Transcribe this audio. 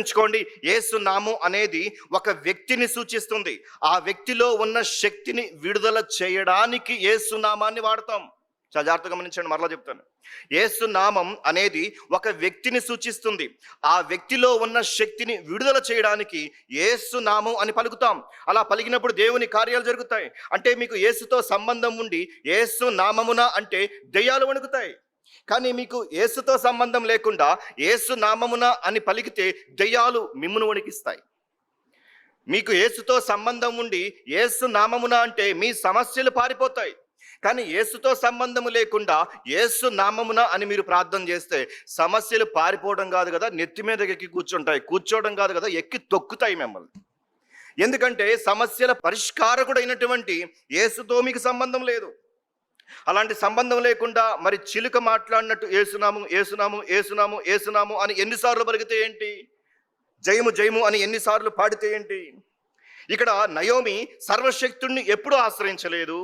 గుర్తుంచుకోండి, యేసు నామం అనేది ఒక వ్యక్తిని సూచిస్తుంది. ఆ వ్యక్తిలో ఉన్న శక్తిని విడుదల చేయడానికి యేసు నామాన్ని వాడతాం. చాలా జాగ్రత్తగా గమనించండి, మరలా చెప్తాను. యేసు నామం అనేది ఒక వ్యక్తిని సూచిస్తుంది. ఆ వ్యక్తిలో ఉన్న శక్తిని విడుదల చేయడానికి యేసు నామం అని పలుకుతాం. అలా పలికినప్పుడు దేవుని కార్యాలు జరుగుతాయి. అంటే మీకు యేసుతో సంబంధం ఉండి యేసు నామమున అంటే దెయ్యాలు వణుకుతాయి. కానీ మీకు యేసుతో సంబంధం లేకుండా యేసు నామమున అని పలికితే దెయ్యాలు మిమ్మును వణికిస్తాయి. మీకు యేసుతో సంబంధం ఉండి యేసు నామమున అంటే మీ సమస్యలు పారిపోతాయి. కానీ యేసుతో సంబంధము లేకుండా యేసు నామమున అని మీరు ప్రార్థన చేస్తే సమస్యలు పారిపోవడం కాదు కదా, నెత్తి మీద ఎక్కి కూర్చుంటాయి. కూర్చోవడం కాదు కదా, ఎక్కి తొక్కుతాయి మిమ్మల్ని. ఎందుకంటే సమస్యల పరిష్కారకుడైనటువంటి యేసుతో మీకు సంబంధం లేదు. అలాంటి సంబంధం లేకుండా మరి చిలుక మాట్లాడినట్టు ఏసునాము ఏసునాము ఏసునాము ఏసునాము అని ఎన్నిసార్లు పలికితే ఏంటి, జయము జయము అని ఎన్నిసార్లు పాడితే ఏంటి? ఇక్కడ నయోమి సర్వశక్తుడిని ఎప్పుడూ ఆశ్రయించలేదు.